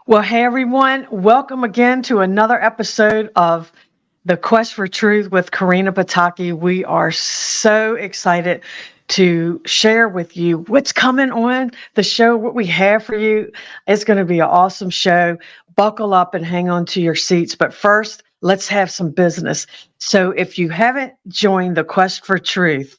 Well, hey everyone, welcome again to another episode of The Quest for Truth with Corina Pataki. We are so excited to share with you what's coming on the show, what we have for you. It's going to be an awesome show. Buckle up and hang on to your seats. But first, let's have some business. So if you haven't joined The Quest for Truth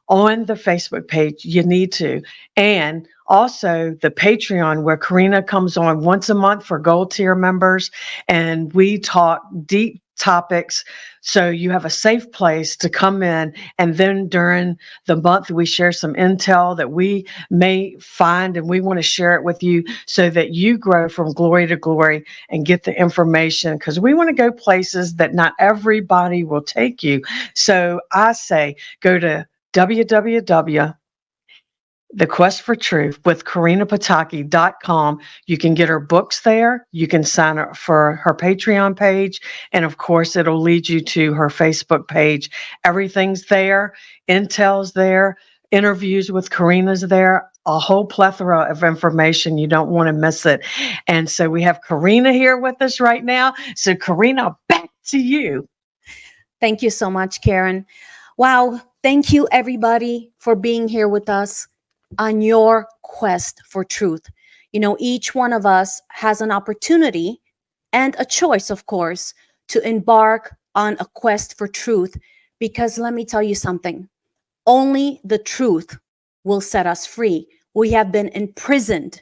on the Facebook page, you need to. And also the Patreon, where Corina comes on once a month for gold tier members, and we talk deep topics. So you have a safe place to come in. And then during the month, we share some intel that we may find, and we want to share it with you so that you grow from glory to glory and get the information, because we want to go places that not everybody will take you. So I say, go to www. The Quest for Truth with CorinaPataki.com. You can get her books there. You can sign up for her Patreon page. And of course, it'll lead you to her Facebook page. Everything's there. Intel's there. Interviews with Corina's there. A whole plethora of information. You don't want to miss it. And so we have Corina here with us right now. So Corina, back to you. Thank you so much, Karen. Wow. Thank you, everybody, for being here with us on your quest for truth. You know, each one of us has an opportunity and a choice, of course, to embark on a quest for truth, because let me tell you something. Only the truth will set us free. We have been imprisoned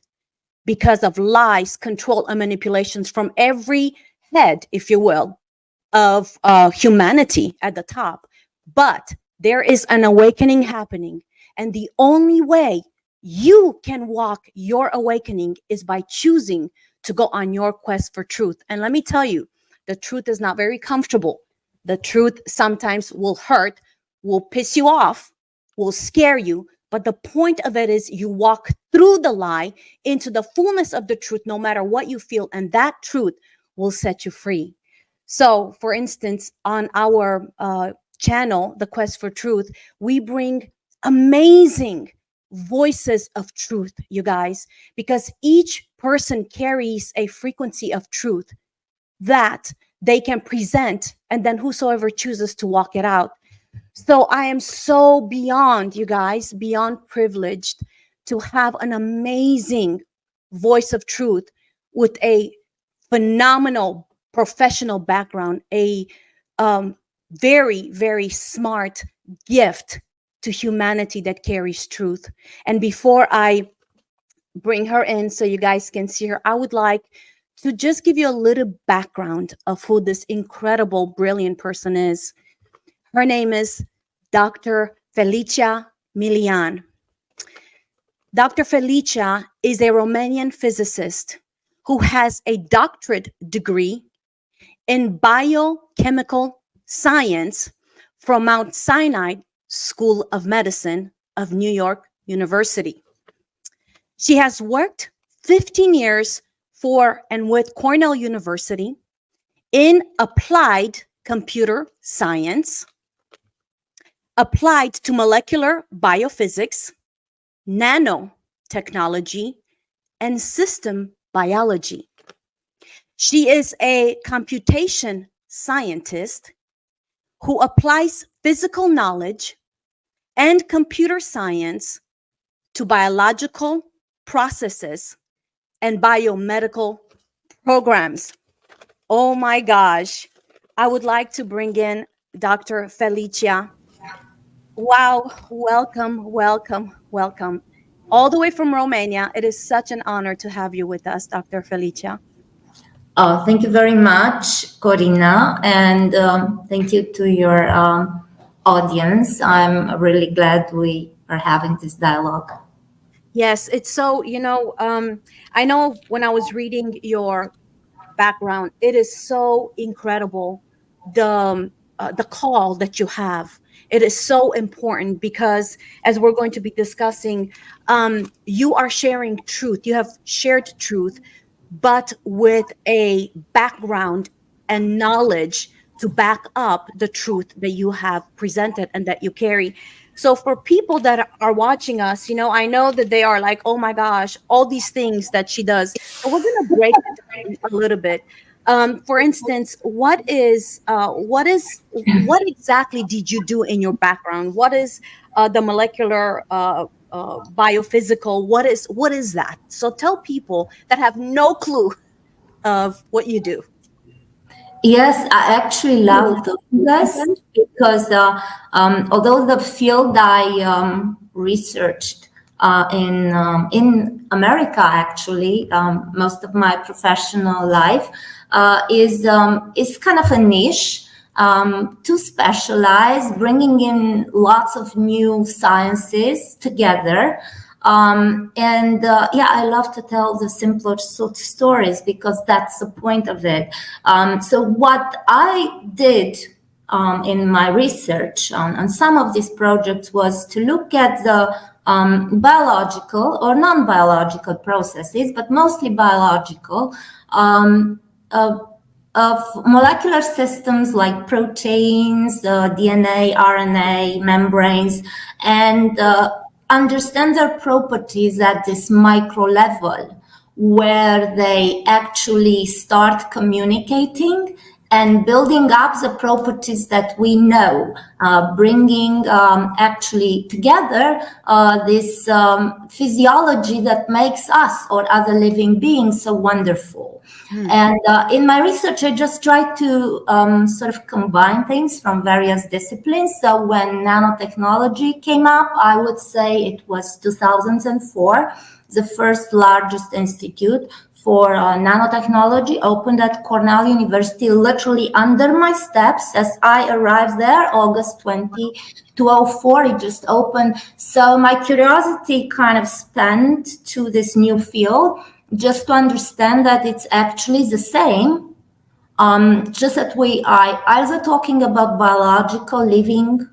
because of lies, control, and manipulations from every head, if you will, of humanity at the top. But there is an awakening happening. And the only way you can walk your awakening is by choosing to go on your quest for truth. And let me tell you, the truth is not very comfortable. The truth sometimes will hurt, will piss you off, will scare you. But the point of it is you walk through the lie into the fullness of the truth, no matter what you feel. And that truth will set you free. So, for instance, on our channel, The Quest for Truth, we bring amazing voices of truth, you guys, because each person carries a frequency of truth that they can present, and then whosoever chooses to walk it out. So I am so beyond, you guys, beyond privileged to have an amazing voice of truth with a phenomenal professional background, a very, very smart gift to humanity that carries truth. And before I bring her in so you guys can see her, I would like to just give you a little background of who this incredible, brilliant person is. Her name is Dr. Felicia Milian. Dr. Felicia is a Romanian physicist who has a doctorate degree in biochemical science from Mount Sinai School of Medicine of New York University. She has worked 15 years for and with Cornell University in applied computer science, applied to molecular biophysics, nanotechnology, and system biology. She is a computation scientist who applies physical knowledge and computer science to biological processes and biomedical programs. Oh my gosh. I would like to bring in Dr. Felicia. Wow. Welcome, welcome, welcome. All the way from Romania. It is such an honor to have you with us, Dr. Felicia. Oh, thank you very much, Corina, and thank you to your audience. I'm really glad we are having this dialogue. Yes, it's so, I know when I was reading your background, it is so incredible, the call that you have. It is so important because, as we're going to be discussing, you are sharing truth. You have shared truth, but with a background and knowledge to back up the truth that you have presented and that you carry. So for people that are watching us, I know that they are like, oh my gosh, all these things that she does. So we're going to break it down a little bit. For instance, what exactly did you do in your background? What is the molecular biophysical? What is that? So tell people that have no clue of what you do. Yes, I actually love doing this because although the field I researched in America, actually, most of my professional life is kind of a niche, too specialized, bringing in lots of new sciences together. I love to tell the simpler stories because that's the point of it. So what I did in my research on some of these projects was to look at the biological or non-biological processes, but mostly biological, of molecular systems like proteins, DNA, RNA, membranes, and understand their properties at this micro level, where they actually start communicating and building up the properties that we know, bringing actually together this physiology that makes us or other living beings so wonderful. And in my research, I just tried to sort of combine things from various disciplines. So when nanotechnology came up, I would say it was 2004, the first largest institute for nanotechnology opened at Cornell University, literally under my steps as I arrived there, August 2004, it just opened. So my curiosity kind of spanned to this new field, just to understand that it's actually the same, just that we are either talking about biological living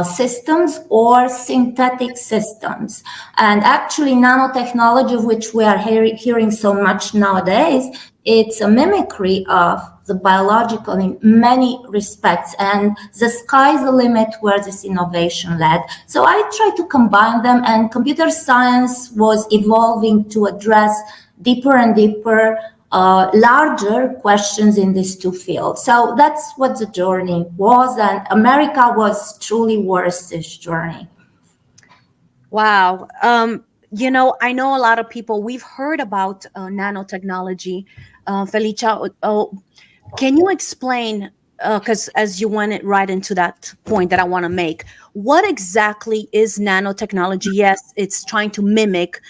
systems or synthetic systems. And actually nanotechnology, of which we are hearing so much nowadays, it's a mimicry of the biological in many respects, and the sky's the limit where this innovation led. So I tried to combine them, and computer science was evolving to address deeper and deeper larger questions in these two fields. So that's what the journey was, and America was truly worth this journey. Wow. I know a lot of people, we've heard about nanotechnology. Felicia, can you explain, because as you went right into that point that I want to make, what exactly is nanotechnology? Yes, it's trying to mimic,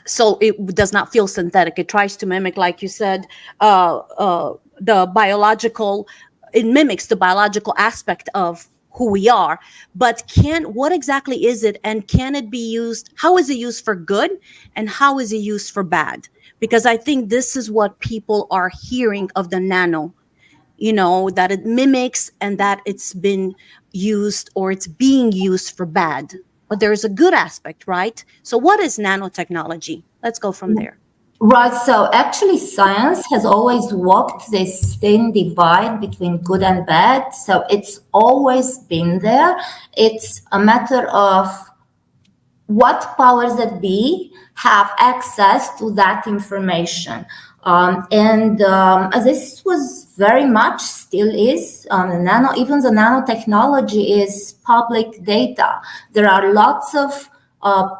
so it does not feel synthetic. It tries to mimic, like you said, the biological, it mimics the biological aspect of who we are. But what exactly is it, and can it be used? How is it used for good, and how is it used for bad? Because I think this is what people are hearing of the nano, that it mimics and that it's been used or it's being used for bad. But there is a good aspect, right? So what is nanotechnology? Let's go from there. Right. So actually science has always walked this thin divide between good and bad. So it's always been there. It's a matter of what powers that be have access to that information. This was very much, still is, even the nanotechnology is public data. There are lots of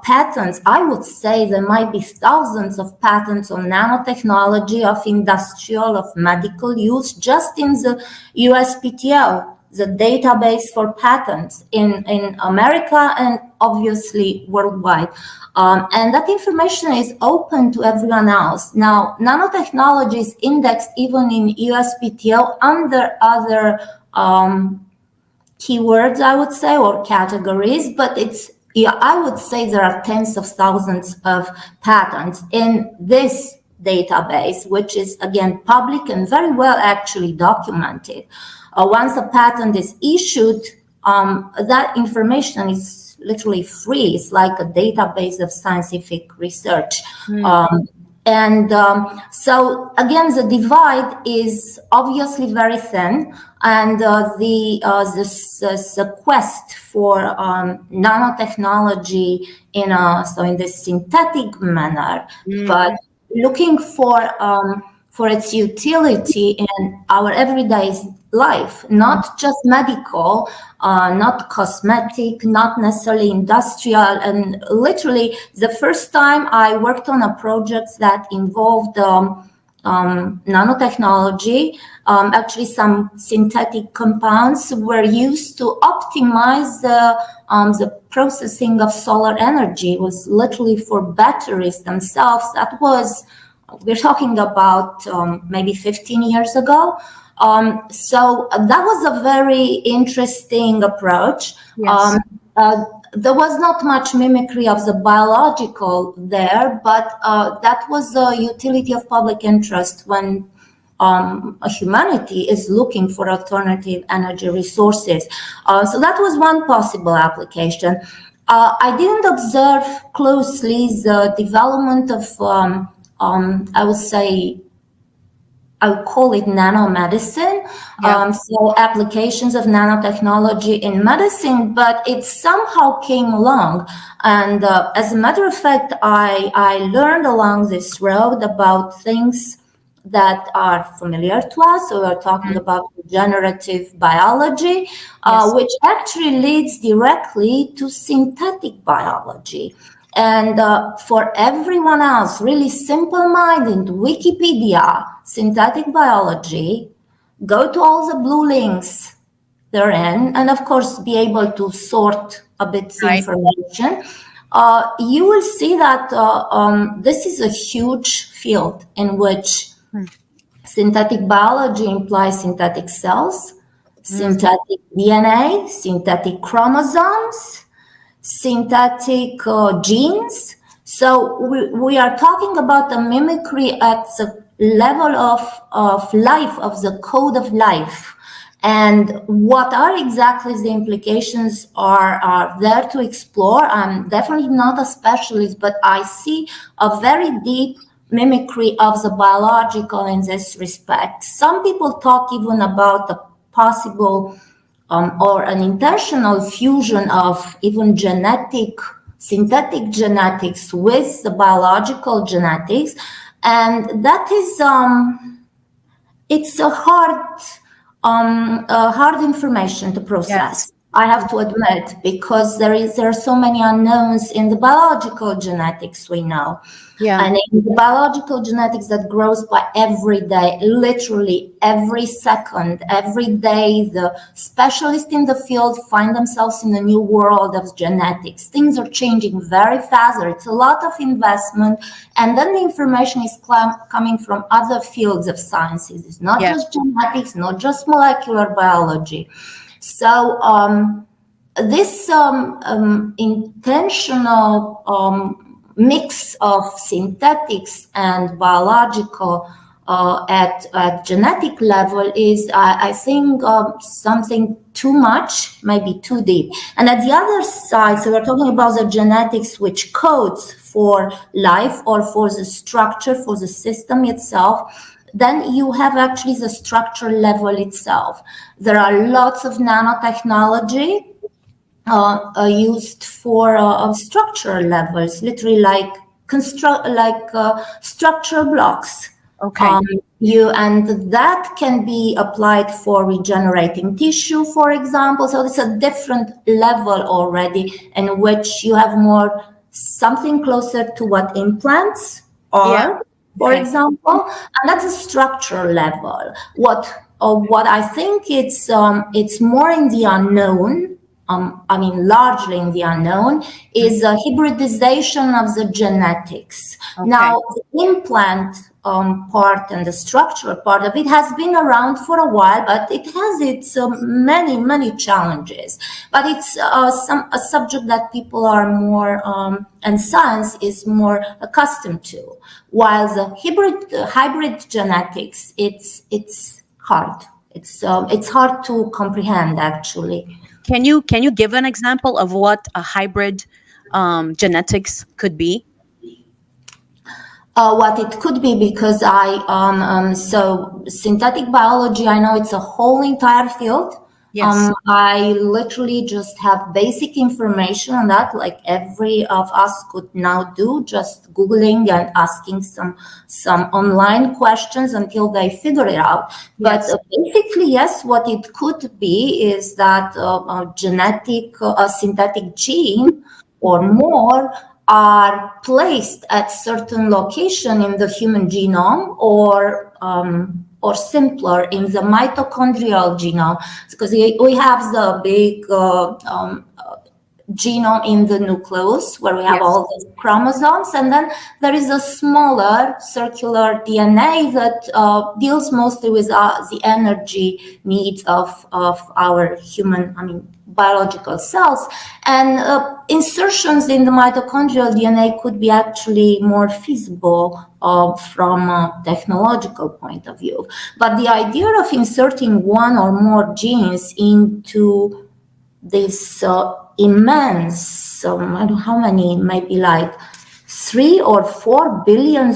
patents. I would say there might be thousands of patents on nanotechnology of industrial, of medical use, just in the USPTO, the database for patents in America and obviously worldwide. And that information is open to everyone else. Now, nanotechnology is indexed even in USPTO under other keywords, I would say, or categories, but I would say there are tens of thousands of patents in this database, which is, again, public and very well actually documented. Once a patent is issued, that information is literally free. It's like a database of scientific research. And so again, the divide is obviously very thin, and the quest for nanotechnology in this synthetic manner, but looking for its utility in our everyday life, not just medical, not cosmetic, not necessarily industrial. And literally, the first time I worked on a project that involved nanotechnology, actually some synthetic compounds were used to optimize the processing of solar energy. It was literally for batteries themselves. That was, we're talking about maybe 15 years ago. So that was a very interesting approach. Yes. There was not much mimicry of the biological there, but that was the utility of public interest when humanity is looking for alternative energy resources. So that was one possible application. I didn't observe closely the development of, I would say, I would call it nanomedicine. Yeah. So applications of nanotechnology in medicine, but it somehow came along. And as a matter of fact, I learned along this road about things that are familiar to us. So we're talking about regenerative biology, which actually leads directly to synthetic biology. And for everyone else, really simple-minded, Wikipedia, synthetic biology, go to all the blue links therein, and of course, be able to sort a bit the information. You will see that this is a huge field in which synthetic biology implies synthetic cells, synthetic DNA, synthetic chromosomes, synthetic genes. So we are talking about a mimicry at the level of life, of the code of life. And what are exactly the implications are there to explore. I'm definitely not a specialist, but I see a very deep mimicry of the biological in this respect. Some people talk even about the possible or an intentional fusion of even synthetic genetics with the biological genetics. And that is, it's a hard information to process. Yes. I have to admit, because there are so many unknowns in the biological genetics we know. Yeah. And in the biological genetics that grows by every day, literally every second, every day, the specialists in the field find themselves in a new world of genetics. Things are changing very fast. It's a lot of investment. And then the information is coming from other fields of sciences. It's not just genetics, not just molecular biology. So this intentional mix of synthetics and biological at genetic level is, I think, something too much, maybe too deep. And at the other side, so we're talking about the genetics which codes for life or for the structure, for the system itself. Then you have actually the structure level itself. There are lots of nanotechnology used for structural levels, literally like structure blocks. Okay. And that can be applied for regenerating tissue, for example. So it's a different level already, in which you have more something closer to what implants are. For example, and that's a structural level. What I think it's more in the unknown. Largely in the unknown, is a hybridization of the genetics. Okay. Now, the implant part and the structural part of it has been around for a while, but it has its many challenges. But it's a subject that people are more, and science is more accustomed to. While the hybrid genetics, it's hard. It's hard to comprehend, actually. Can you give an example of what a hybrid genetics could be? What it could be, because so synthetic biology, I know it's a whole entire field. Yes. I literally just have basic information on that, like every of us could now do, just Googling and asking some online questions until they figure it out. Yes. But basically, yes, what it could be is that a synthetic gene or more are placed at certain location in the human genome, or simpler in the mitochondrial genome, because we have the big genome in the nucleus where we have all the chromosomes, and then there is a smaller circular DNA that deals mostly with the energy needs of our human, biological cells. And insertions in the mitochondrial DNA could be actually more feasible from a technological point of view. But the idea of inserting one or more genes into this immense, I don't know how many, maybe like 3 or 4 billion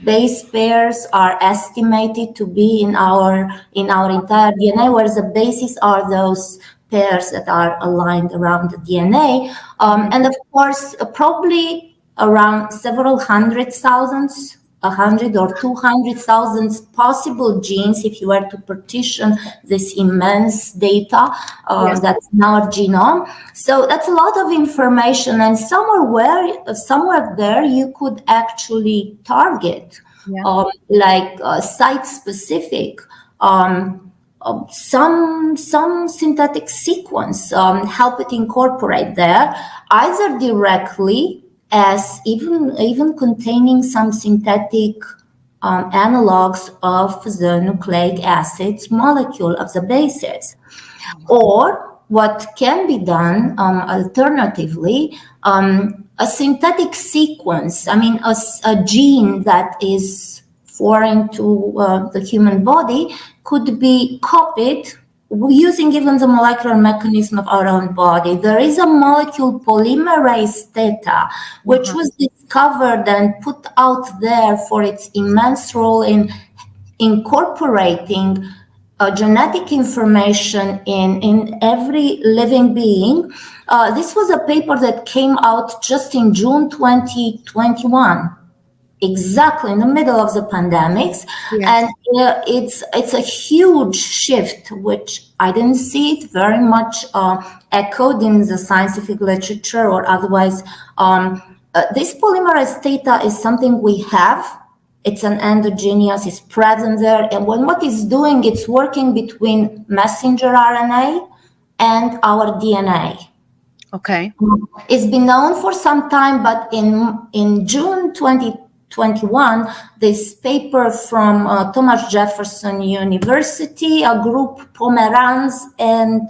base pairs are estimated to be in our entire DNA, where the bases are those pairs that are aligned around the DNA. And of course, probably around several hundred thousands, 100 or 200,000 possible genes if you were to partition this immense data that's in our genome. So that's a lot of information, and somewhere there you could actually target site-specific some synthetic sequence, help it incorporate there, either directly as even containing some synthetic analogs of the nucleic acids molecule of the bases. Or what can be done alternatively, a synthetic sequence, a gene that is foreign to the human body could be copied using even the molecular mechanism of our own body. There is a molecule polymerase theta, which was discovered and put out there for its immense role in incorporating genetic information in every living being. This was a paper that came out just in June 2021. Exactly in the middle of the pandemics, and it's a huge shift, which I didn't see it very much echoed in the scientific literature or otherwise. This polymerase theta is something we have. It's an endogenous, it's present there, and what it's doing, it's working between messenger RNA and our DNA. Okay. It's been known for some time, but in June 2021, this paper from Thomas Jefferson University, a group, Pomeranz and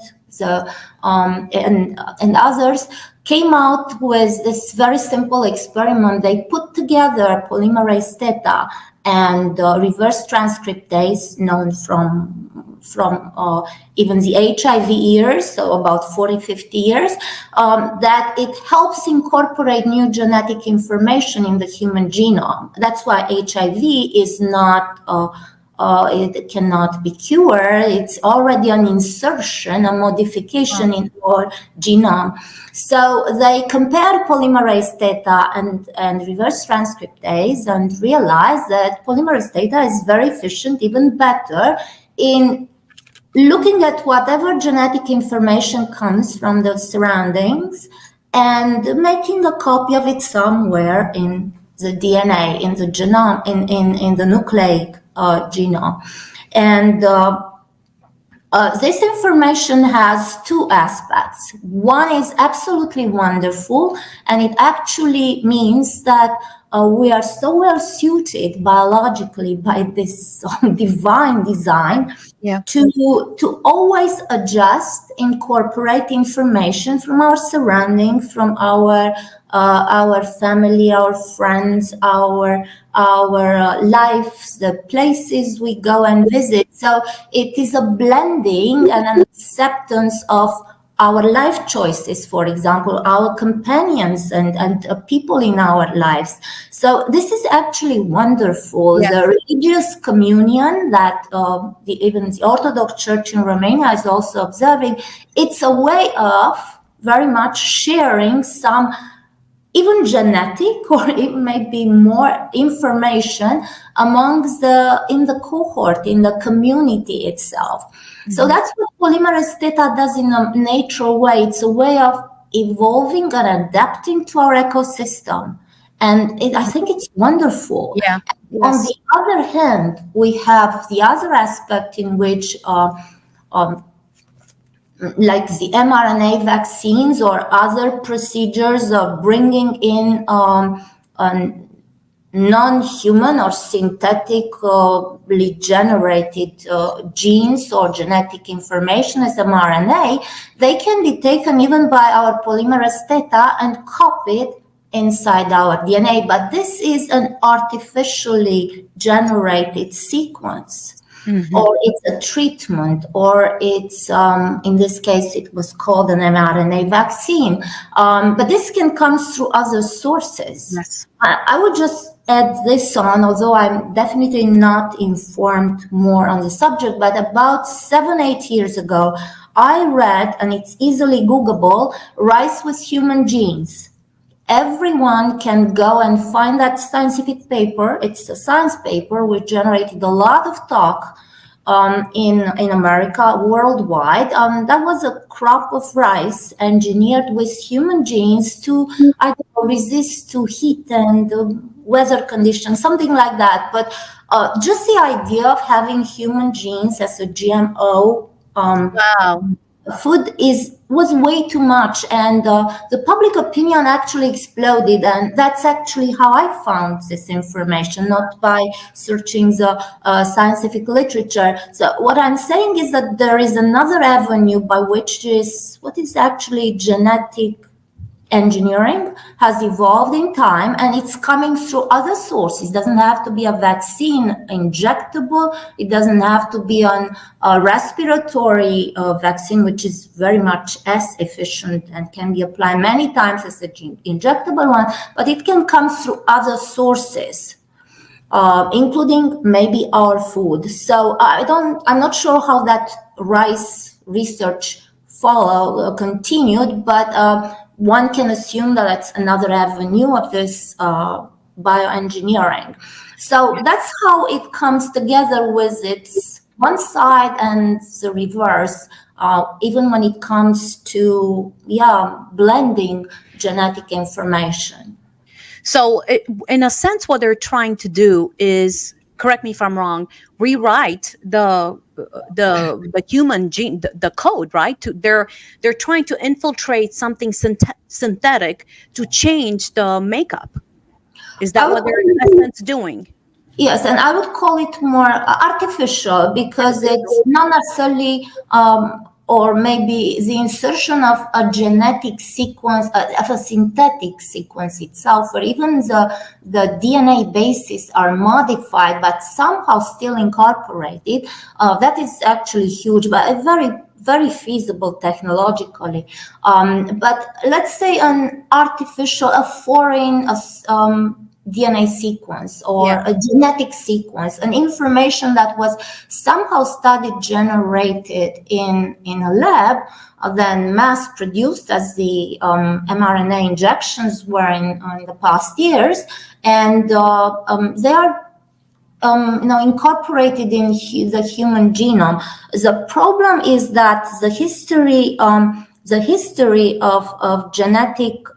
others, came out with this very simple experiment. They put together polymerase theta and reverse transcriptase, known from even the HIV years, so about 40, 50 years, that it helps incorporate new genetic information in the human genome. That's why HIV is not, it cannot be cured. It's already an insertion, a modification in our genome. So they compared polymerase theta and reverse transcriptase and realized that polymerase theta is very efficient, even better, in looking at whatever genetic information comes from the surroundings and making a copy of it somewhere in the DNA, in the genome, in the nucleic genome. And this information has two aspects. One is absolutely wonderful, and it actually means that we are so well suited biologically by this divine design to always adjust, incorporate information from our surroundings, from our family, our friends, our lives, the places we go and visit. So it is a blending and an acceptance of our life choices, for example, our companions and people in our lives. So this is actually wonderful. Yes. The religious communion that even the Orthodox Church in Romania is also observing, it's a way of very much sharing some even genetic or it may be more information amongst in the cohort, in the community itself. Mm-hmm. So that's what polymerase theta does in a natural way. It's a way of evolving and adapting to our ecosystem. And I think it's wonderful. Yeah. Yes. On the other hand, we have the other aspect in which like the mRNA vaccines or other procedures of bringing in non-human or synthetically generated genes or genetic information as mRNA, they can be taken even by our polymerase theta and copied inside our DNA. But this is an artificially generated sequence. Mm-hmm. Or it's a treatment, or it's, in this case, it was called an mRNA vaccine. But this can come through other sources. Yes. I would just add this on, although I'm definitely not informed more on the subject, but about 7-8 years ago, I read, and it's easily Googleable, Rice with Human Genes. Everyone can go and find that scientific paper. It's a science paper which generated a lot of talk in America, worldwide. That was a crop of rice engineered with human genes to resist to heat and weather conditions, something like that. But just the idea of having human genes as a GMO food was way too much, and the public opinion actually exploded, and that's actually how I found this information, not by searching the scientific literature. So what I'm saying is that there is another avenue by which what is actually genetic engineering has evolved in time, and it's coming through other sources. It doesn't have to be a vaccine injectable. It doesn't have to be a respiratory vaccine, which is very much as efficient and can be applied many times as an injectable one, but it can come through other sources, including maybe our food. So I'm not sure how that rice research continued, but one can assume that it's another avenue of this bioengineering. So that's how it comes together with its one side and the reverse, even when it comes to blending genetic information. So in a sense, what they're trying to do is, correct me if I'm wrong, rewrite the human gene, the code, right? They're trying to infiltrate something synthetic to change the makeup. Is that what they're in essence doing? Yes, and I would call it more artificial, because it's not necessarily or maybe the insertion of a genetic sequence, of a synthetic sequence itself, or even the DNA bases are modified, but somehow still incorporated. That is actually huge, but very, very feasible technologically. But let's say an artificial, a foreign, DNA sequence or a genetic sequence, an information that was somehow studied, generated in a lab, then mass produced as the mRNA injections were in the past years, and they are incorporated in the human genome. The problem is that the history of genetic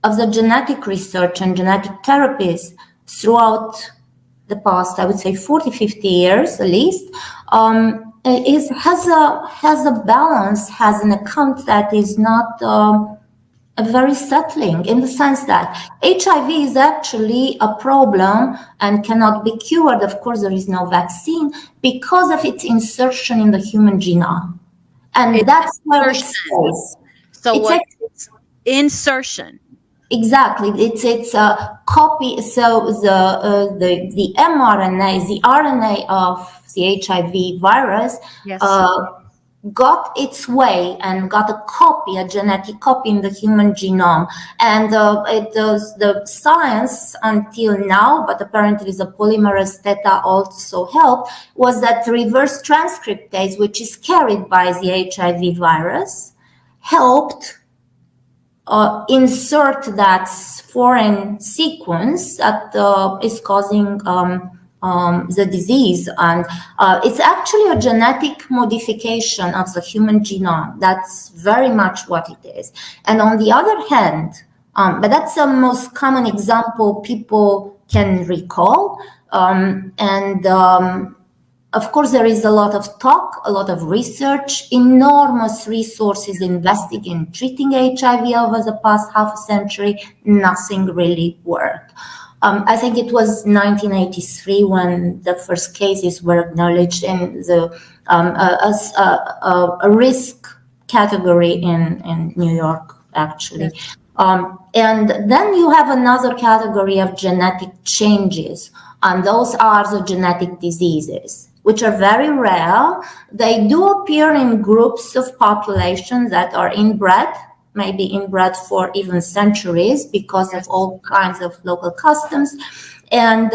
of the genetic research and genetic therapies throughout the past, I would say 40, 50 years at least, has a balance, has an account that is not very settling, in the sense that HIV is actually a problem and cannot be cured. Of course, there is no vaccine because of its insertion in the human genome. And that's where it stays. So it's insertion. Exactly, it's a copy. So the mRNA, the RNA of the HIV virus, got its way and got a copy, a genetic copy in the human genome. And the science until now, but apparently the polymerase theta also helped, was that reverse transcriptase, which is carried by the HIV virus, helped insert that foreign sequence that is causing the disease. And it's actually a genetic modification of the human genome. That's very much what it is. And on the other hand, but that's the most common example people can recall. Of course, there is a lot of talk, a lot of research, enormous resources invested in treating HIV over the past half a century. Nothing really worked. I think it was 1983 when the first cases were acknowledged in the as a risk category in New York, actually. Yes. And then you have another category of genetic changes, and those are the genetic diseases, which are very rare. They do appear in groups of population that are inbred, maybe inbred for even centuries because of all kinds of local customs. And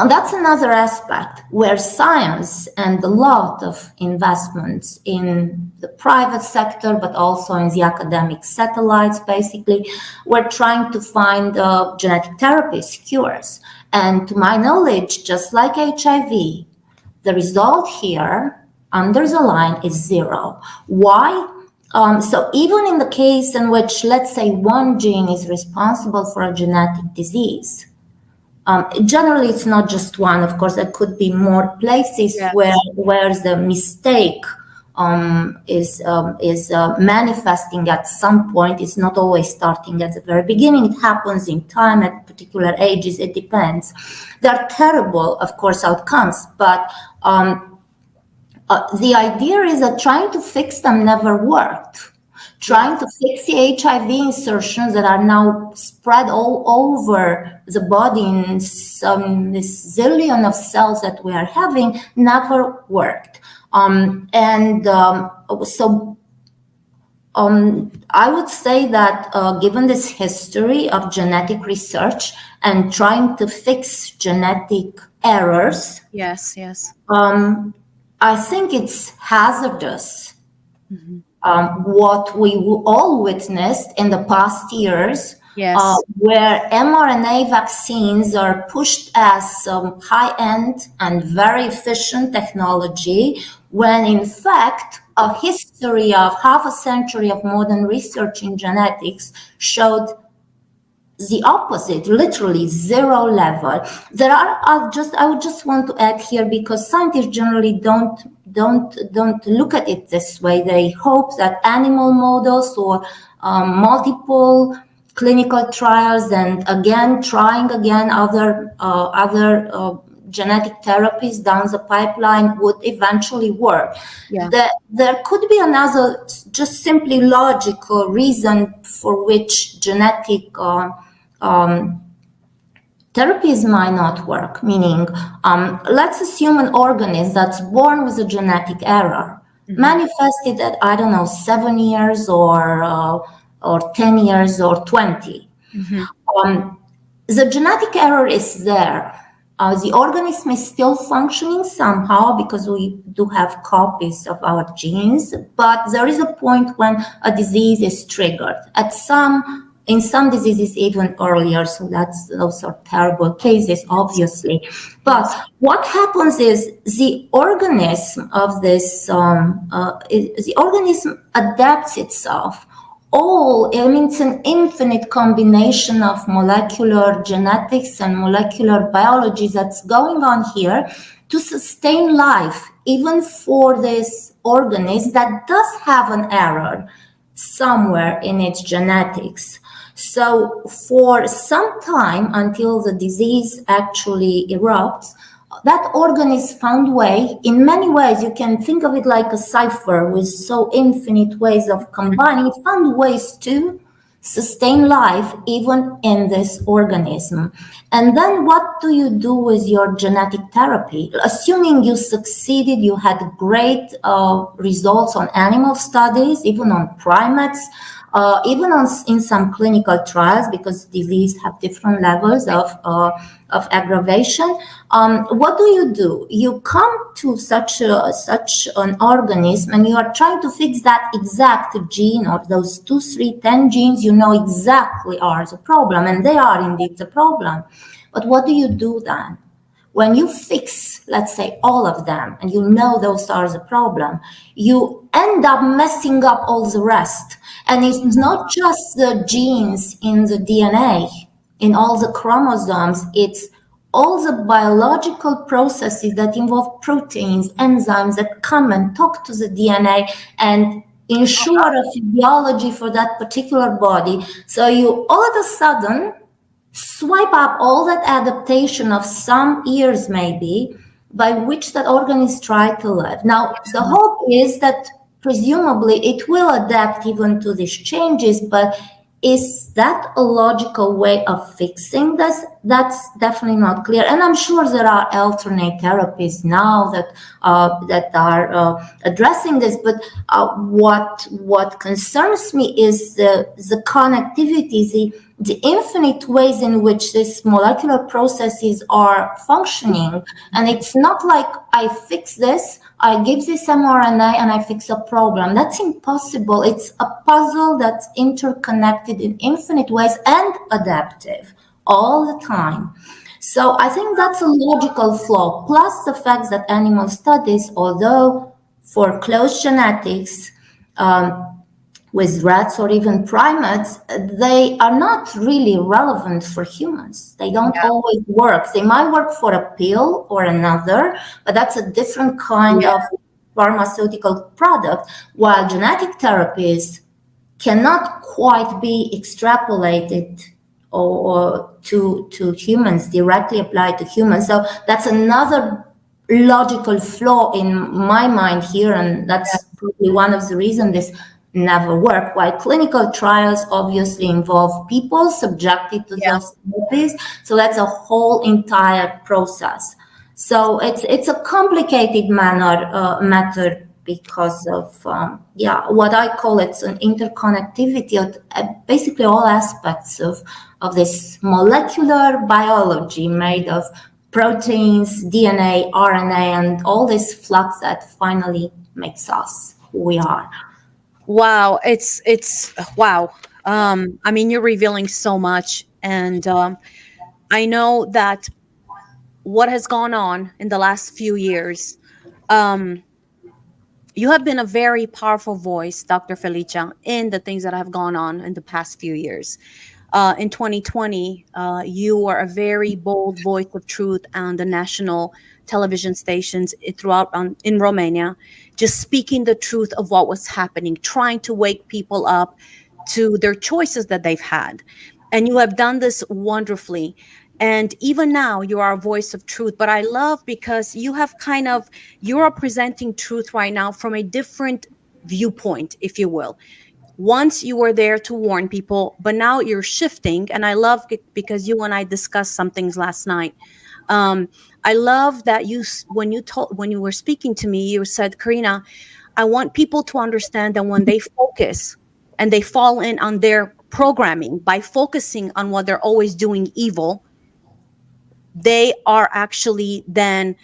that's another aspect where science and a lot of investments in the private sector, but also in the academic satellites, basically, we're trying to find genetic therapies, cures. And to my knowledge, just like HIV, the result here under the line is zero. Why? So even in the case in which, let's say, one gene is responsible for a genetic disease, generally it's not just one. Of course, there could be more places where the mistake is manifesting at some point. It's not always starting at the very beginning. It happens in time at particular ages. It depends. There are terrible, of course, outcomes, but the idea is that trying to fix them never worked. Trying to fix the HIV insertions that are now spread all over the body in this zillion of cells that we are having never worked. So I would say that given this history of genetic research and trying to fix genetic errors, yes, I think it's hazardous. Mm-hmm. What we all witnessed in the past years, where mRNA vaccines are pushed as high-end and very efficient technology, when in fact a history of half a century of modern research in genetics showed the opposite, literally zero level. There are I would just want to add here, because scientists generally don't look at it this way. They hope that animal models or multiple clinical trials and trying other genetic therapies down the pipeline would eventually work. There could be another just simply logical reason for which genetic therapies might not work, meaning let's assume an organism that's born with a genetic error, manifested at, 7 years or 10 years or 20. The genetic error is there. The organism is still functioning somehow because we do have copies of our genes, but there is a point when a disease is triggered. In some diseases even earlier, so those are terrible cases, obviously. But what happens is the organism of this, the organism adapts itself. It's an infinite combination of molecular genetics and molecular biology that's going on here to sustain life, even for this organism that does have an error somewhere in its genetics. So for some time, until the disease actually erupts, that organism found way, in many ways, you can think of it like a cipher with so infinite ways of combining. It found ways to sustain life even in this organism. And then what do you do with your genetic therapy? Assuming you succeeded, you had great results on animal studies, even on primates, even in some clinical trials, because disease have different levels of aggravation. What do? You come to such an organism and you are trying to fix that exact gene or those 2, 3, 10 genes you know exactly are the problem, and they are indeed the problem. But what do you do then? When you fix, let's say, all of them, and you know those are the problem, you end up messing up all the rest. And it's not just the genes in the DNA, in all the chromosomes, it's all the biological processes that involve proteins, enzymes that come and talk to the DNA and ensure a physiology for that particular body. So you all of a sudden swipe up all that adaptation of some years maybe by which that organ is trying to live. Now, the hope is that presumably it will adapt even to these changes, but is that a logical way of fixing this? That's definitely not clear. And I'm sure there are alternate therapies now that are addressing this. But what concerns me is the connectivity, the infinite ways in which these molecular processes are functioning. And it's not like I fix this, I give this mRNA and I fix a problem. That's impossible. It's a puzzle that's interconnected in infinite ways and adaptive all the time. So I think that's a logical flaw, plus the fact that animal studies, although for close genetics, with rats or even primates, they are not really relevant for humans. They don't always work. They might work for a pill or another, but that's a different kind of pharmaceutical product, while genetic therapies cannot quite be extrapolated or to humans, directly applied to humans. So that's another logical flaw in my mind here, and that's probably one of the reasons this never work. While clinical trials obviously involve people subjected to those therapies, so that's a whole entire process. So it's a complicated matter because of what I call it's an interconnectivity of basically all aspects of this molecular biology made of proteins, DNA, RNA, and all this flux that finally makes us who we are. Wow, it's wow. I mean, you're revealing so much, and I know that what has gone on in the last few years. You have been a very powerful voice, Dr. Felicia, in the things that have gone on in the past few years. In 2020, you were a very bold voice of truth on the national television stations throughout in Romania, just speaking the truth of what was happening, trying to wake people up to their choices that they've had. And you have done this wonderfully. And even now, you are a voice of truth. But I love because you are presenting truth right now from a different viewpoint, if you will. Once you were there to warn people, but now you're shifting. And I love it because you and I discussed some things last night. I love that when you were speaking to me, you said, Corina, I want people to understand that when they focus and they fall in on their programming by focusing on what they're always doing evil, they are actually then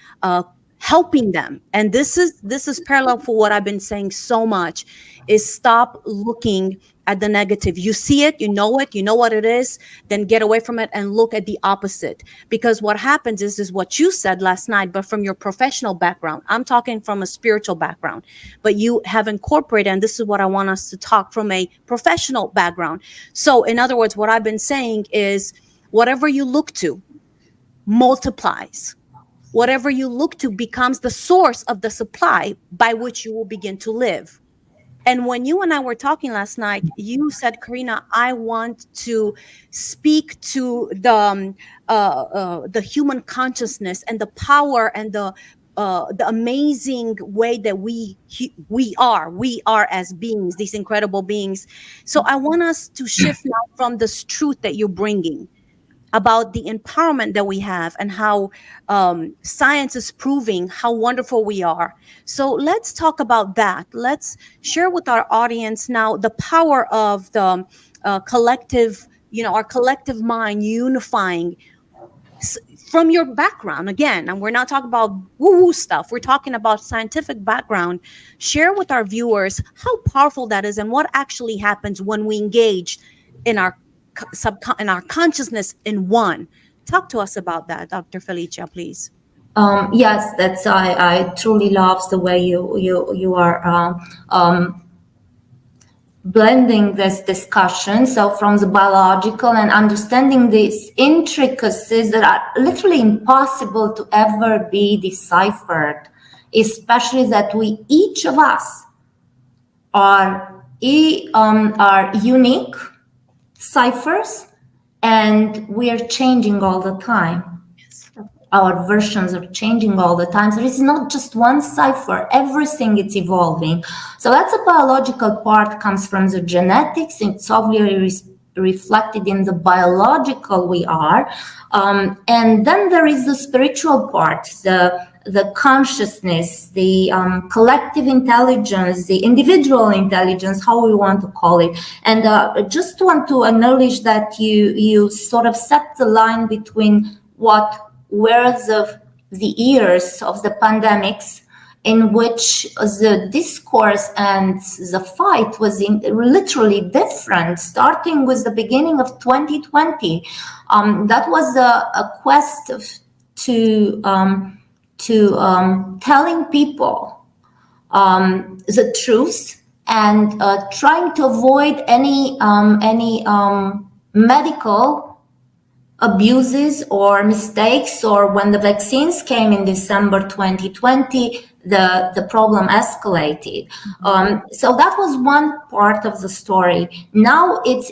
helping them. And this is parallel for what I've been saying so much, is stop looking at the negative. You see it, you know what it is, then get away from it and look at the opposite. Because what happens is what you said last night, but from your professional background. I'm talking from a spiritual background, but you have incorporated, and this is what I want us to talk from a professional background. So in other words, what I've been saying is whatever you look to multiplies. Whatever you look to becomes the source of the supply by which you will begin to live. And when you and I were talking last night, you said, Corina, I want to speak to the human consciousness and the power and the the amazing way that we are as beings, these incredible beings. So I want us to shift now from this truth that you're bringing about the empowerment that we have and how science is proving how wonderful we are. So let's talk about that. Let's share with our audience now the power of the collective, our collective mind unifying from your background again. And we're not talking about woo-woo stuff. We're talking about scientific background. Share with our viewers how powerful that is and what actually happens when we engage in our consciousness in one. Talk to us about that, Dr. Felicia, please. Yes, that's I truly love the way you are blending this discussion. So from the biological and understanding these intricacies that are literally impossible to ever be deciphered, especially that we each of us are unique ciphers, and we are changing all the time. Yes. Our versions are changing all the time. So it's not just one cipher, everything is evolving. So that's a biological part, comes from the genetics. It's obviously reflected in the biological we are. And then there is the spiritual part, the consciousness, the collective intelligence, the individual intelligence, how we want to call it. And just want to acknowledge that you sort of set the line between what were the years of the pandemics in which the discourse and the fight was literally different, starting with the beginning of 2020. That was a quest to telling people the truth and trying to avoid any medical abuses or mistakes. Or when the vaccines came in December 2020, the problem escalated. So that was one part of the story. Now it's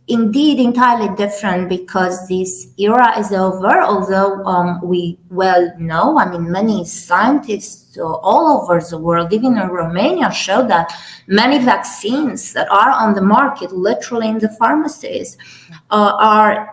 indeed entirely different, because this era is over, although we well know, many scientists all over the world, even in Romania, show that many vaccines that are on the market, literally in the pharmacies, are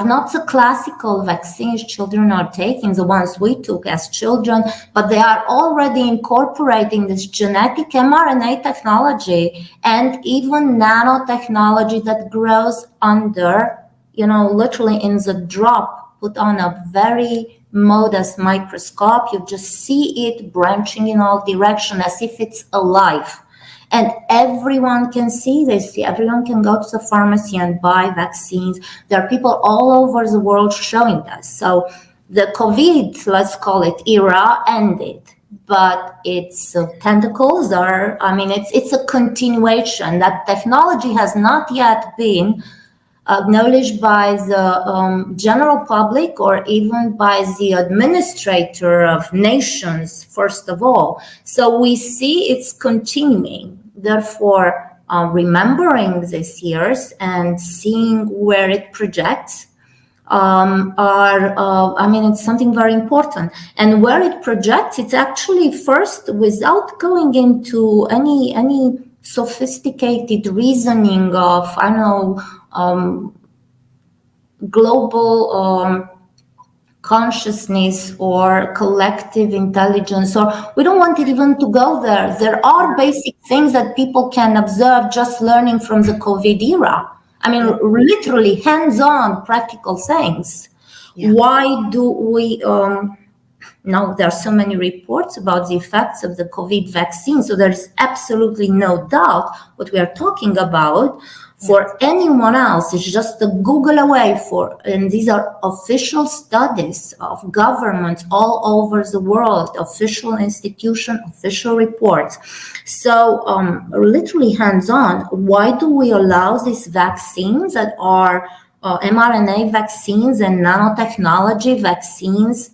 not the classical vaccines children are taking, the ones we took as children, but they are already incorporating this genetic mRNA technology and even nanotechnology that grows under, literally in the drop, put on a very modest microscope. You just see it branching in all directions as if it's alive. And everyone can see this. Everyone can go to the pharmacy and buy vaccines. There are people all over the world showing us. So the COVID, let's call it, era ended, but its tentacles are, it's a continuation. That technology has not yet been acknowledged by the general public or even by the administrator of nations, first of all. So we see it's continuing. Therefore, remembering these years and seeing where it projects it's something very important. And where it projects, it's actually first, without going into any sophisticated reasoning of, global consciousness or collective intelligence, or we don't want it even to go there. There are basic things that people can observe just learning from the COVID era. Literally hands-on practical things. Yeah. Why do we now there are so many reports about the effects of the COVID vaccine, so there's absolutely no doubt what we are talking about. For anyone else, it's just a Google away and these are official studies of governments all over the world, official institution, official reports. So literally hands-on, why do we allow these vaccines that are mRNA vaccines and nanotechnology vaccines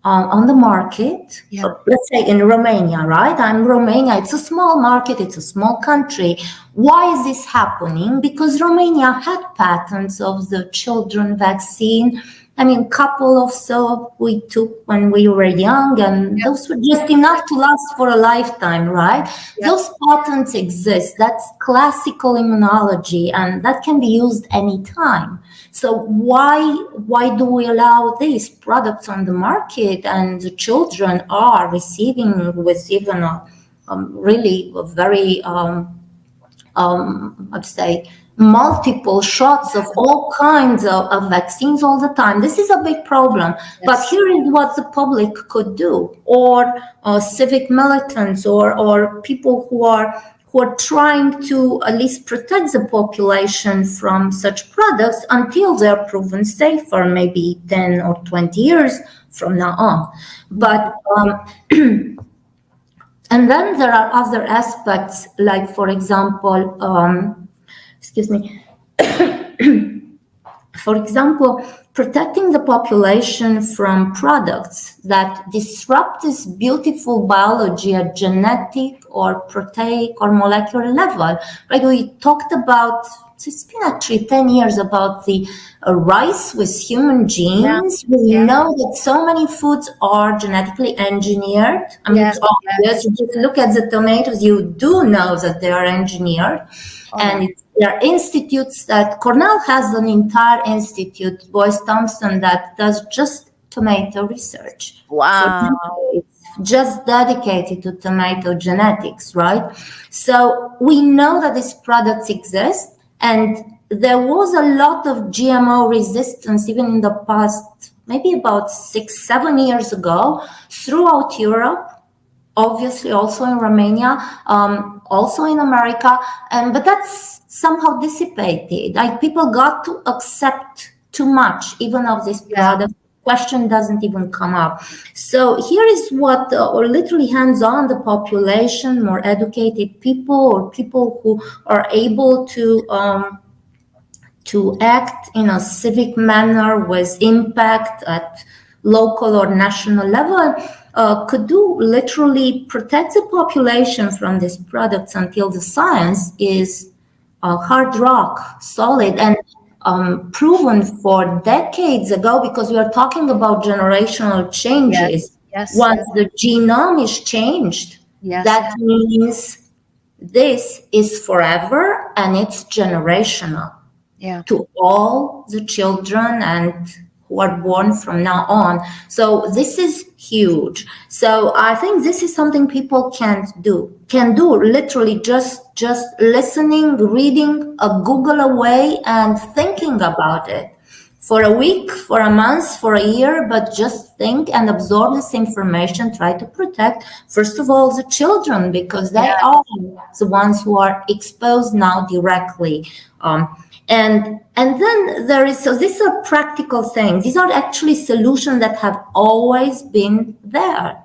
on the market? Yeah. Let's say in Romania, right? I'm Romania. It's a small market. It's a small country. Why is this happening? Because Romania had patents of the children vaccine I mean, couple of soap we took when we were young, and those were just enough to last for a lifetime, right? Those patterns exist. That's classical immunology, and that can be used anytime. So why do we allow these products on the market, and the children are receiving with even really a very I'd say multiple shots of all kinds of vaccines all the time? This is a big problem. But here is what the public could do, or civic militants, or people who are trying to at least protect the population from such products until they're proven safer, maybe 10 or 20 years from now on. But and then there are other aspects, like, for example, for example, protecting the population from products that disrupt this beautiful biology at genetic or proteic or molecular level. Right? We talked about, it's been actually 10 years, about the rice with human genes. We know that so many foods are genetically engineered. I mean, it's obvious. You just look at the tomatoes, you do know that they are engineered. And there are institutes that Cornell has an entire institute, Boyce Thompson, that does just tomato research. Wow. So it's just dedicated to tomato genetics, right? So we know that these products exist, and there was a lot of GMO resistance even in the past, maybe about 6-7 years ago, throughout Europe. Obviously, also in Romania, also in America, but that's somehow dissipated. Like, people got to accept too much, even of this product. Question doesn't even come up. So here is what, or literally hands-on, the population, more educated people, or people who are able to act in a civic manner with impact at local or national level, could do, literally protect the population from these products until the science is hard rock solid and proven for decades ago, because we are talking about generational changes. Once the genome is changed, that means this is forever, and it's generational to all the children and who are born from now on. So this is huge. So I think this is something people can do literally just listening, reading, a Google away, and thinking about it for a week, for a month, for a year, but just think and absorb this information. Try to protect, first of all, the children, because they are the ones who are exposed now directly. And then there is, so these are practical things. These are actually solutions that have always been there.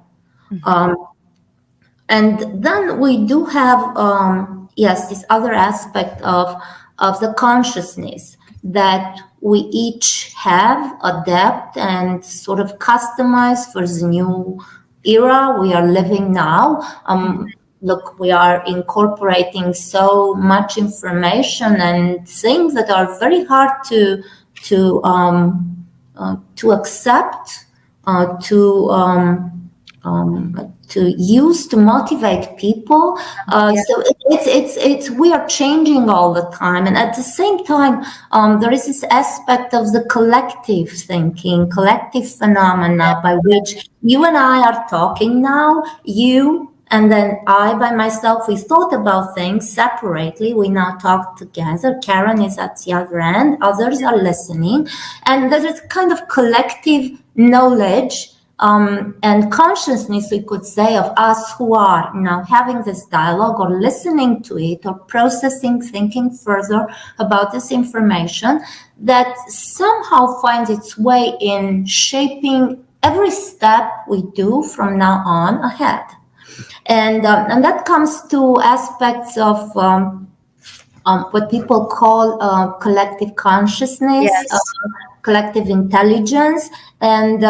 And then we do have, this other aspect of the consciousness that we each have, adapt, and sort of customize for the new era we are living now. Look, we are incorporating so much information and things that are very hard to accept, to use, to motivate people. So it's we are changing all the time, and at the same time, there is this aspect of the collective thinking, collective phenomena by which you and I are talking now. You. And then I, by myself, we thought about things separately. We now talk together. Karen is at the other end. Others are listening. And there is kind of collective knowledge and consciousness, we could say, of us who are now having this dialogue or listening to it or processing, thinking further about this information that somehow finds its way in shaping every step we do from now on ahead. And that comes to aspects of what people call collective consciousness, collective intelligence, and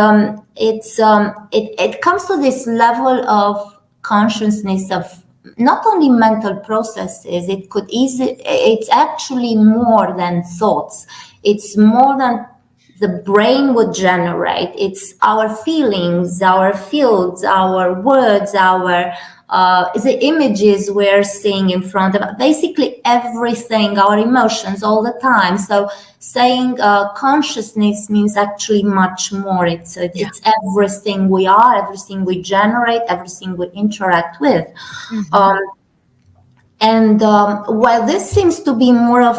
it comes to this level of consciousness of not only mental processes. It's actually more than thoughts. It's more than the brain would generate. It's our feelings, our fields, our words, our the images we're seeing in front of us, basically everything, our emotions all the time. So saying consciousness means actually much more. It's everything we are, everything we generate, everything we interact with. While this seems to be more of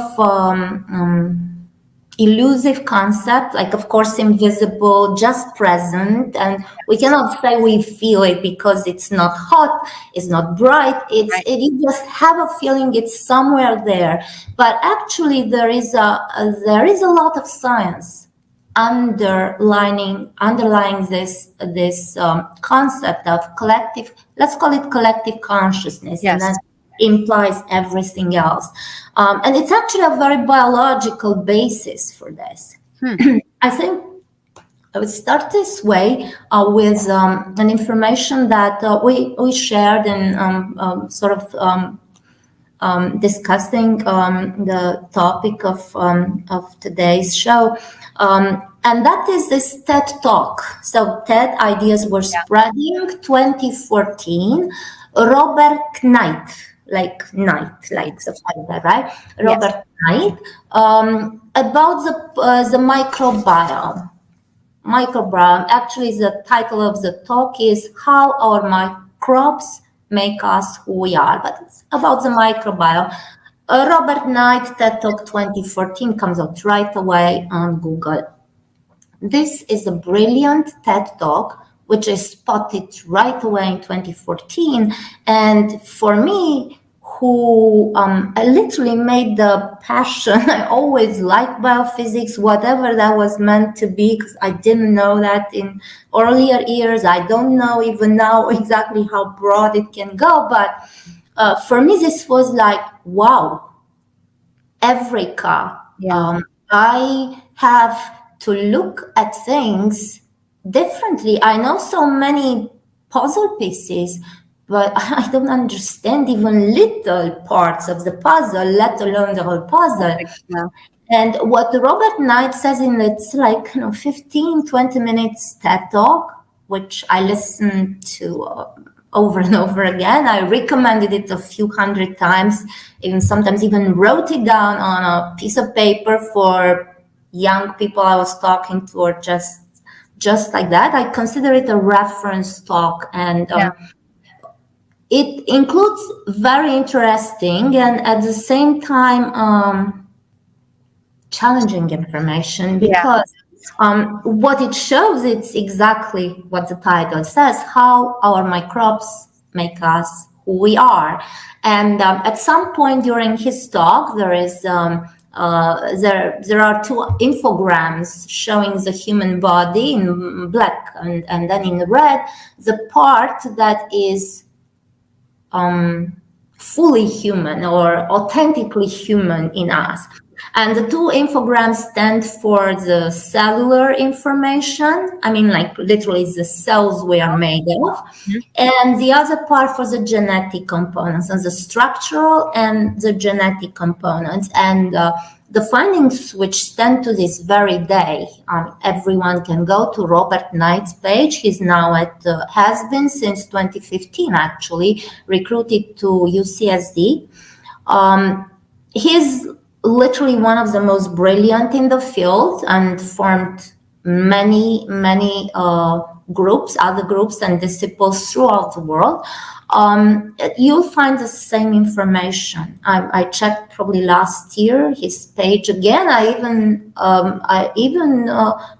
elusive concept, like of course invisible, just present, and we cannot say we feel it because it's not hot, it's not bright, you just have a feeling it's somewhere there. But actually there is a lot of science underlying this concept of collective, let's call it collective consciousness. Yes. And then implies everything else. And it's actually a very biological basis for this. I think I would start this way with an information that we shared in discussing the topic of today's show. And that is this TED Talk. So TED Ideas Were Spreading 2014, Robert Knight, like something like that, right? Robert Knight, about the microbiome. Microbiome, actually the title of the talk is How Our Microbes Make Us Who We Are, but it's about the microbiome. Robert Knight, TED Talk 2014, comes out right away on Google. This is a brilliant TED Talk, which is spotted right away in 2014. And for me, who literally made the passion, I always liked biophysics, whatever that was meant to be, because I didn't know that in earlier years. I don't know even now exactly how broad it can go. But for me, this was like, wow, Eureka. I have to look at things differently. I know so many puzzle pieces, but I don't understand even little parts of the puzzle, let alone the whole puzzle. And what Robert Knight says in it's like 15, 20 minutes TED Talk, which I listened to over and over again. I recommended it a few hundred times, even sometimes even wrote it down on a piece of paper for young people I was talking to, or just like that. I consider it a reference talk, and it includes very interesting and at the same time challenging information, because what it shows, it's exactly what the title says, how our microbes make us who we are. And at some point during his talk, there is there are two infograms showing the human body in black and then in red, the part that is fully human or authentically human in us. And the two infograms stand for the cellular information. I mean, like literally the cells we are made of. And the other part for the genetic components, and the structural and the genetic components. And the findings which stand to this very day, everyone can go to Robert Knight's page. He's now has been since 2015, actually, recruited to UCSD. He's literally one of the most brilliant in the field and formed many groups, other groups and disciples throughout the world. You'll find the same information. I checked probably last year his page again. I even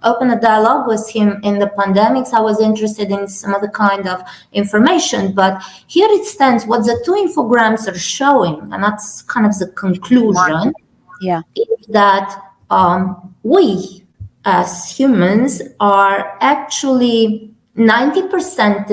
opened a dialogue with him in the pandemics. I was interested in some other kind of information, but here it stands. What the two infograms are showing, and that's kind of the conclusion, is that we as humans are actually 90%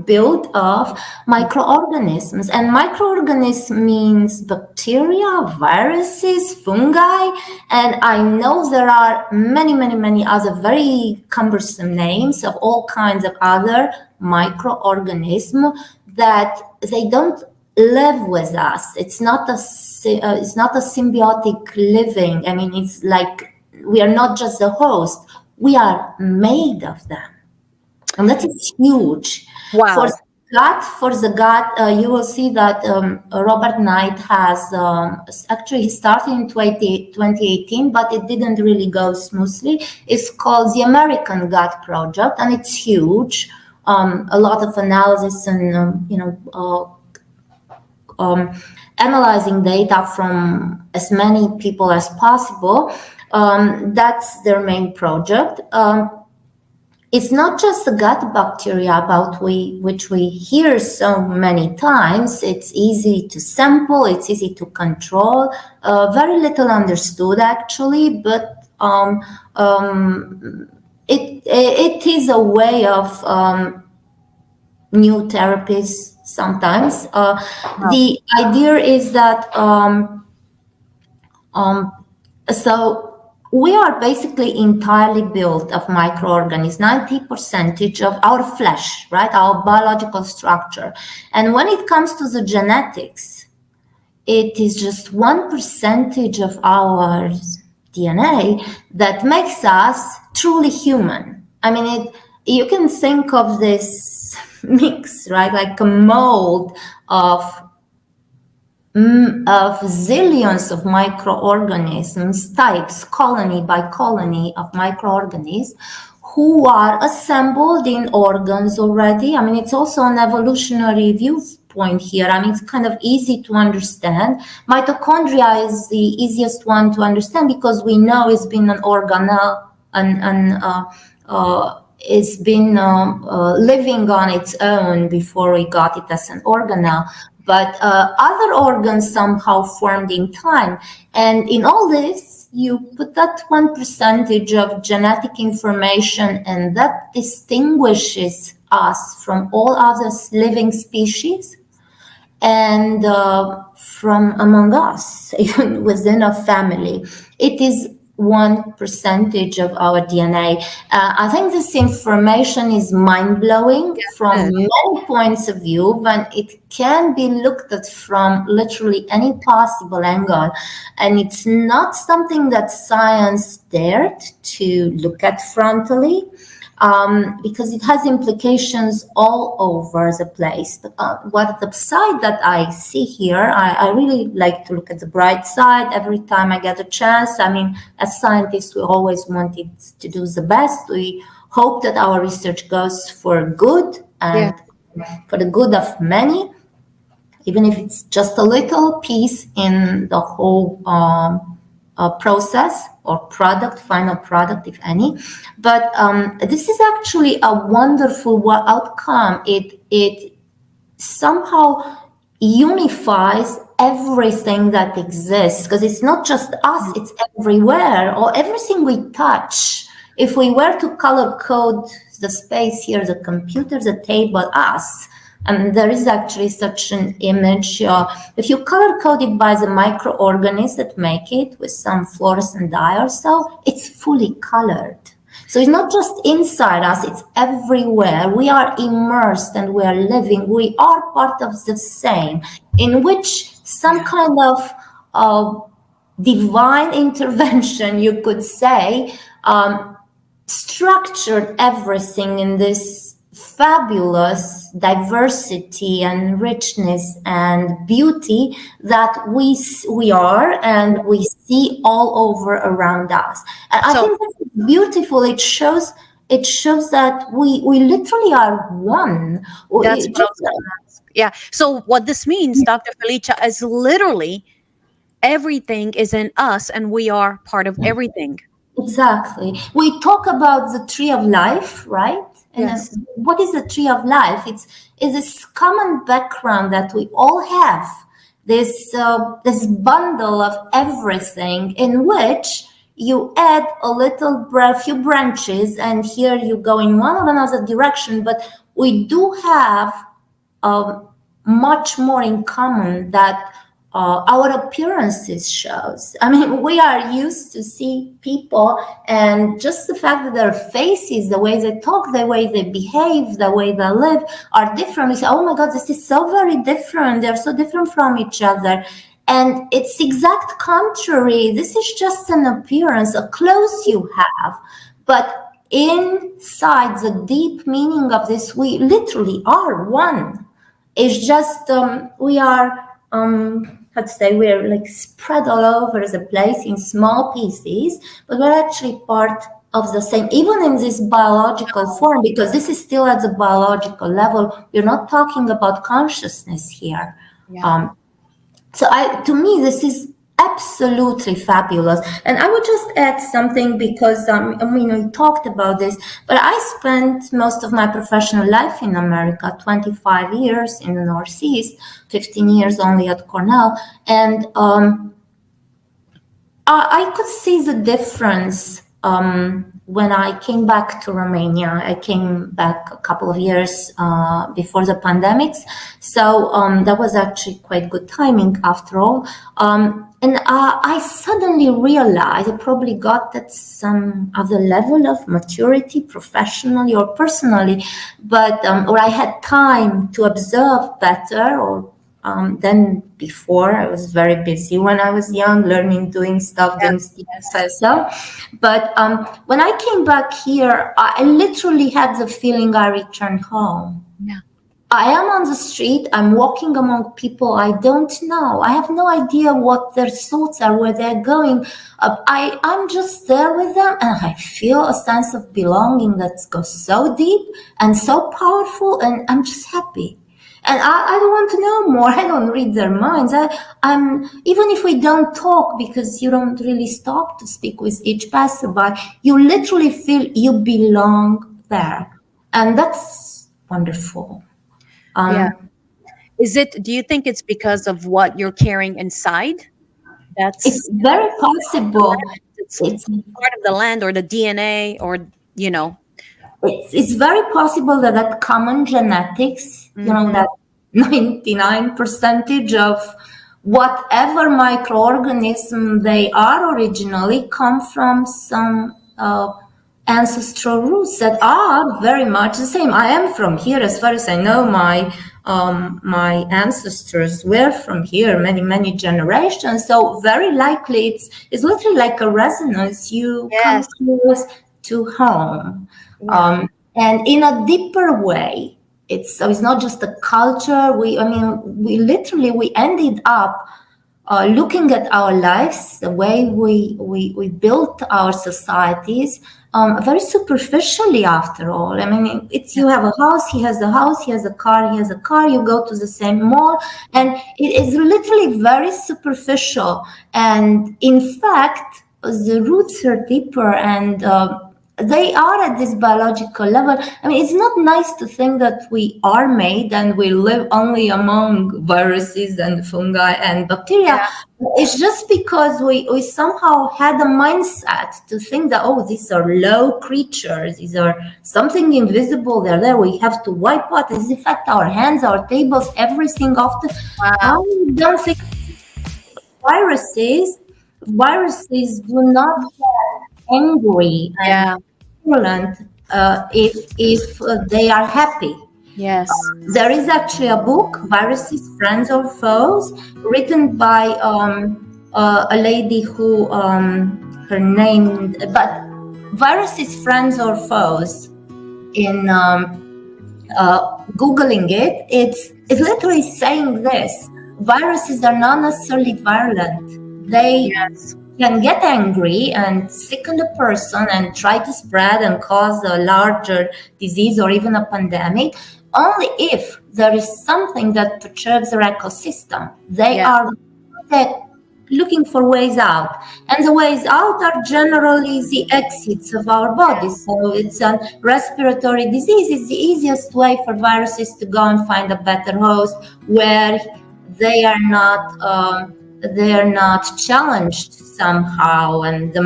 built of microorganisms. And microorganisms means bacteria, viruses, fungi. And I know there are many other very cumbersome names of all kinds of other microorganisms that they don't live with us. It's not a symbiotic living. I mean, it's like we are not just the host, we are made of them. And that is huge. Wow. For the gut, you will see that Robert Knight has actually he started in 2018, but it didn't really go smoothly. It's called the American Gut Project, and it's huge. A lot of analysis and analyzing data from as many people as possible. That's their main project. It's not just the gut bacteria about which we hear so many times. It's easy to sample, it's easy to control, very little understood actually, but it is a way of new therapies sometimes. The idea is that so we are basically entirely built of microorganisms, 90% of our flesh, right? Our biological structure. And when it comes to the genetics, it is just 1% of our DNA that makes us truly human. I mean, you can think of this mix, right? Like a mold of zillions of microorganisms, types, colony by colony of microorganisms, who are assembled in organs already. I mean, it's also an evolutionary viewpoint here. I mean, it's kind of easy to understand. Mitochondria is the easiest one to understand because we know it's been an organelle and it's been living on its own before we got it as an organelle. But other organs somehow formed in time. And in all this, you put that 1% of genetic information, and that distinguishes us from all other living species and from among us, even within a family. It is 1% of our DNA. I think this information is mind-blowing from many points of view, when it can be looked at from literally any possible angle. And it's not something that science dared to look at frontally, because it has implications all over the place. But what the side that I see here, I really like to look at the bright side every time I get a chance. I mean, as scientists, we always wanted to do the best. We hope that our research goes for good and for the good of many, even if it's just a little piece in the whole process or product, final product, if any. But this is actually a wonderful outcome. It somehow unifies everything that exists, because it's not just us, it's everywhere, or everything we touch. If we were to color code the space here, the computer, the table, us, and there is actually such an image. If you color code it by the microorganisms that make it with some fluorescent dye or so, it's fully colored. So it's not just inside us, it's everywhere. We are immersed and we are living. We are part of the same, in which some kind of divine intervention, you could say, structured everything in this fabulous diversity and richness and beauty that we are and we see all over around us. And I think that's beautiful. It shows that we literally are one. That's what I was going to ask. Yeah. So what this means, Dr. Felicia, is literally everything is in us and we are part of everything. Exactly. We talk about the tree of life, right? And yes. What is the tree of life? It's this common background that we all have, this bundle of everything, in which you add a few branches, and here you go in one or another direction, but we do have much more in common that our appearances shows. I mean, we are used to see people, and just the fact that their faces, the way they talk, the way they behave, the way they live are different. We say, oh my God, this is so very different. They're so different from each other. And it's exact contrary. This is just an appearance, a clothes you have. But inside the deep meaning of this, we literally are one. It's just we are, how to say, we're like spread all over the place in small pieces, but we're actually part of the same, even in this biological form, because this is still at the biological level. We're not talking about consciousness here. Yeah. So to me, this is absolutely fabulous. And I would just add something, because I mean, we talked about this, but I spent most of my professional life in America, 25 years in the Northeast, 15 years only at Cornell. And I could see the difference when I came back to Romania. I came back a couple of years before the pandemics. So that was actually quite good timing after all. And I suddenly realized I probably got at some other level of maturity, professionally or personally, but or I had time to observe better, or than before. I was very busy when I was young, learning, doing stuff, doing stuff. But when I came back here, I literally had the feeling I returned home. Yeah. I am on the street, I'm walking among people I don't know. I have no idea what their thoughts are, where they're going. I'm just there with them, and I feel a sense of belonging that goes so deep and so powerful, and I'm just happy. And I don't want to know more. I don't read their minds. I'm even if we don't talk, because you don't really stop to speak with each passerby, you literally feel you belong there, and that's wonderful. Yeah. Do you think it's because of what you're carrying inside? It's very possible. It's part of the land or the DNA, or, you know. It's very possible that common genetics, you know, that 99% of whatever microorganism they are originally come from some ancestral roots that are very much the same. I am from here, as far as I know. My ancestors were from here many generations. So very likely it's literally like a resonance. You come close to home, and in a deeper way. It's not just a culture. We ended up looking at our lives, the way we built our societies, very superficially after all. I mean, you have a house, he has a house, he has a car, he has a car, you go to the same mall, and it is literally very superficial. And in fact, the roots are deeper, and they are at this biological level. I mean, it's not nice to think that we are made and we live only among viruses and fungi and bacteria. Yeah. It's just because we somehow had a mindset to think that, oh, these are low creatures, these are something invisible, they're there, we have to wipe out, disinfect our hands, our tables, everything off the... Wow. I don't think viruses do not get angry and violent if they are happy. Yes. There is actually a book, Viruses, Friends or Foes, written by a lady who, her name, but Viruses, Friends or Foes, in Googling it, it's literally saying this: viruses are not necessarily violent. They can get angry and sicken the person and try to spread and cause a larger disease or even a pandemic, only if there is something that perturbs their ecosystem. They are looking for ways out, and the ways out are generally the exits of our bodies. So it's a respiratory disease. It's the easiest way for viruses to go and find a better host where they are not challenged somehow, and the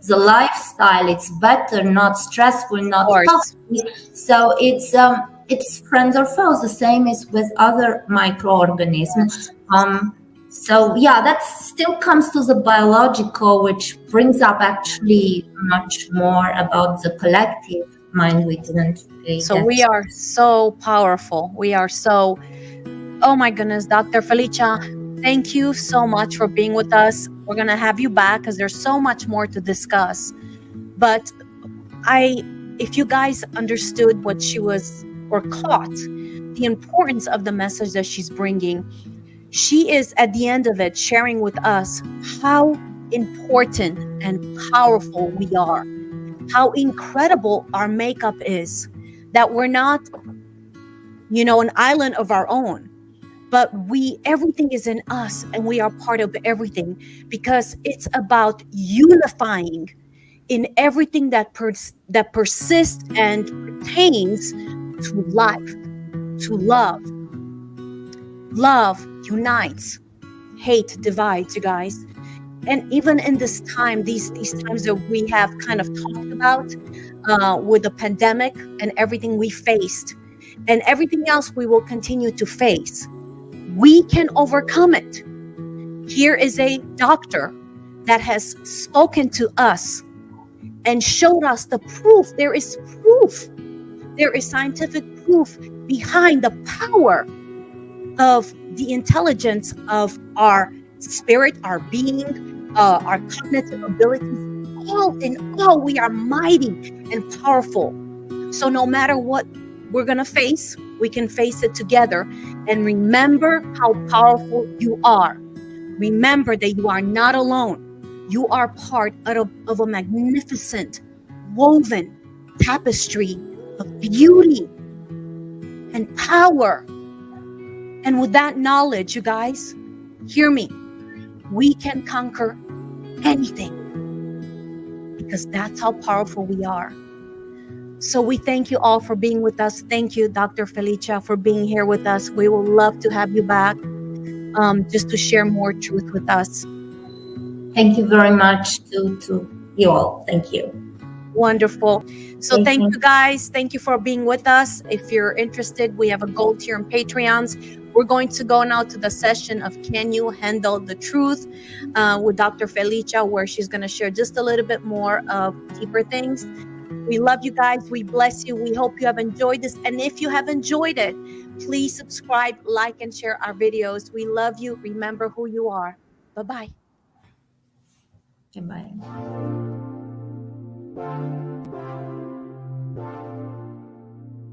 lifestyle, it's better, not stressful, not toxic. So it's friends or foes. The same is with other microorganisms. So yeah, that still comes to the biological, which brings up actually much more about the collective mind we didn't really So get. we are so powerful. We are so, oh my goodness, Dr. Felicia, thank you so much for being with us. We're going to have you back because there's so much more to discuss. But if you guys understood what she was, or caught the importance of the message that she's bringing, she is at the end of it sharing with us how important and powerful we are, how incredible our makeup is, that we're not, an island of our own, but everything is in us and we are part of everything, because it's about unifying in everything that persists and pertains to life, to love. Love unites, hate divides, you guys. And even in this time, these times that we have kind of talked about, with the pandemic and everything we faced and everything else we will continue to face, we can overcome it. Here is a doctor that has spoken to us and showed us the proof. There is proof. There is scientific proof behind the power of the intelligence of our spirit, our being, our cognitive abilities. All in all, we are mighty and powerful. So no matter what we're going to face, we can face it together. And remember how powerful you are. Remember that you are not alone. You are part of a magnificent, woven tapestry of beauty and power. And with that knowledge, you guys, hear me, we can conquer anything, because that's how powerful we are. So we thank you all for being with us. Thank you, Dr. Felicia, for being here with us. We will love to have you back, just to share more truth with us. Thank you very much to you all. Thank you. Wonderful. So thank you, guys. Thank you for being with us. If you're interested, we have a gold tier and Patreons. We're going to go now to the session of Can You Handle the Truth, with Dr. Felicia, where she's going to share just a little bit more of deeper things. We love you guys. We bless you. We hope you have enjoyed this. And if you have enjoyed it, please subscribe, like, and share our videos. We love you. Remember who you are. Bye-bye. Goodbye.